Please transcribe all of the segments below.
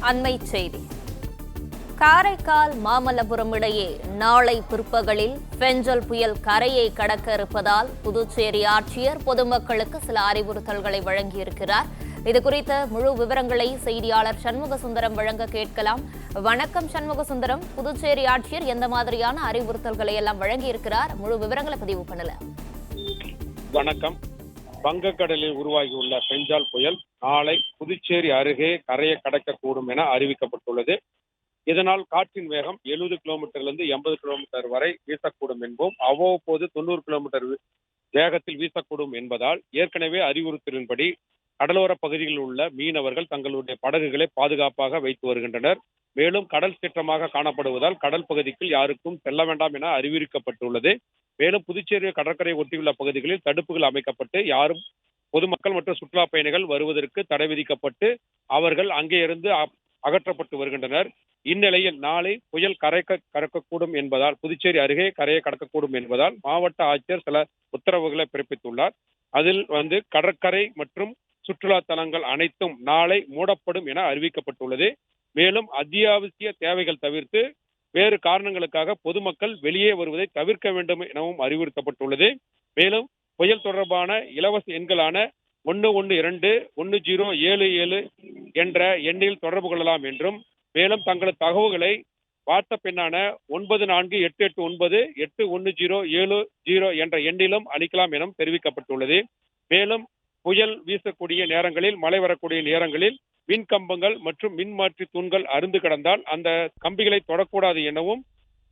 அண்மைச் செய்தி. காரைக்கால் மாமல்லபுரம் இடையே நாளை பிற்பகலில் பெஞ்சல் புயல் கரையை கடக்க இருப்பதால் புதுச்சேரி ஆட்சியர் பொதுமக்களுக்கு சில அறிவுறுத்தல்களை வழங்கியிருக்கிறார். இதுகுறித்த முழு விவரங்களை செய்தியாளர் சண்முகசுந்தரம் வழங்க கேட்கலாம். வணக்கம் சண்முகசுந்தரம், புதுச்சேரி ஆட்சியர் எந்த மாதிரியான அறிவுறுத்தல்களை எல்லாம் வழங்கியிருக்கிறார்? முழு விவரங்களை பதிவு பண்ணல. வணக்கம். வங்கக்கடலில் உருவாகியுள்ள பெஞ்சால் புயல் நாளை புதுச்சேரி அருகே கரையை கடக்கக்கூடும் என அறிவிக்கப்பட்டுள்ளது. இதனால் காற்றின் வேகம் 70 கிலோமீட்டரிலிருந்து 80 கிலோமீட்டர் வரை வீசக்கூடும் என்போம். அவ்வப்போது 90 கிலோமீட்டர் வேகத்தில் வீசக்கூடும் என்பதால் ஏற்கனவே அறிவுறுத்தலின்படி கடலோர பகுதிகளில் உள்ள மீனவர்கள் தங்களுடைய படகுகளை பாதுகாப்பாக வைத்து வருகின்றனர். மேலும் கடல் சீற்றமாக காணப்படுவதால் கடல் பகுதிக்குள் யாருக்கும் செல்ல வேண்டாம் என அறிவுறுத்தப்பட்டுள்ளது. மேலும் புதுச்சேரி கடற்கரை ஒட்டியுள்ள பகுதிகளில் தடுப்புகள் அமைக்கப்பட்டு யாரும் பொதுமக்கள் மற்றும் சுற்றுலா பயணிகள் வருவதற்கு தடை விதிக்கப்பட்டு அவர்கள் அங்கே இருந்து அகற்றப்பட்டு வருகின்றனர். இந்நிலையில் நாளை புயல் கடக்கக்கூடும் என்பதால் புதுச்சேரி அருகே கரையை கடக்கக்கூடும் என்பதால் மாவட்ட ஆட்சியர் சில உத்தரவுகளை பிறப்பித்துள்ளார். அதில் கடற்கரை மற்றும் சுற்றுலா தலங்கள் அனைத்தும் நாளை மூடப்படும் என அறிவிக்கப்பட்டுள்ளது. மேலும் அத்தியாவசிய தேவைகள் தவிர்த்து வேறு காரணங்களுக்காக பொதுமக்கள் வெளியே வருவதை தவிர்க்க வேண்டும் எனவும் அறிவுறுத்தப்பட்டுள்ளது. மேலும் புயல் தொடர்பான இலவச எண்களான 112-1077 என்ற எண்ணில் தொடர்பு கொள்ளலாம் என்றும், மேலும் தங்களது தகவல்களை வாட்ஸ்அப் எண்ணான 9488981070 என்ற எண்ணிலும் அளிக்கலாம் எனவும் தெரிவிக்கப்பட்டுள்ளது. மேலும் புயல் வீசக்கூடிய நேரங்களில், மழை வரக்கூடிய நேரங்களில் மின் கம்பங்கள் மற்றும் மின்மாற்றி தூண்கள் அறுந்து கிடந்தால் அந்த கம்பிகளை தொடக்கூடாது எனவும்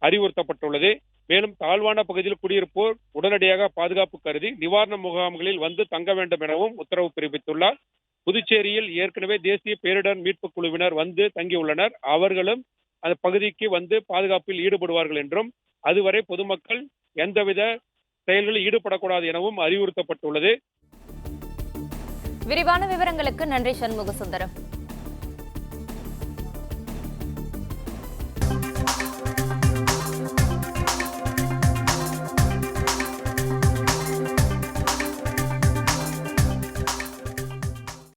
அறிவுறுத்தப்பட்டுள்ளது. மேலும் தாழ்வான பகுதியில் குடியிருப்போர் உடனடியாக பாதுகாப்பு கருதி நிவாரண முகாம்களில் தங்க வேண்டும் எனவும் உத்தரவு பிறப்பித்துள்ளார். புதுச்சேரியில் ஏற்கனவே தேசிய பேரிடர் மீட்பு குழுவினர் தங்கியுள்ளனர். அவர்களும் அந்த பகுதிக்கு பாதுகாப்பில் ஈடுபடுவார்கள் என்றும், அதுவரை பொதுமக்கள் எந்தவித செயல்களில் ஈடுபடக்கூடாது எனவும் அறிவுறுத்தப்பட்டுள்ளது. விரிவான விவரங்களுக்கு நன்றி சண்முகசுந்தரம்.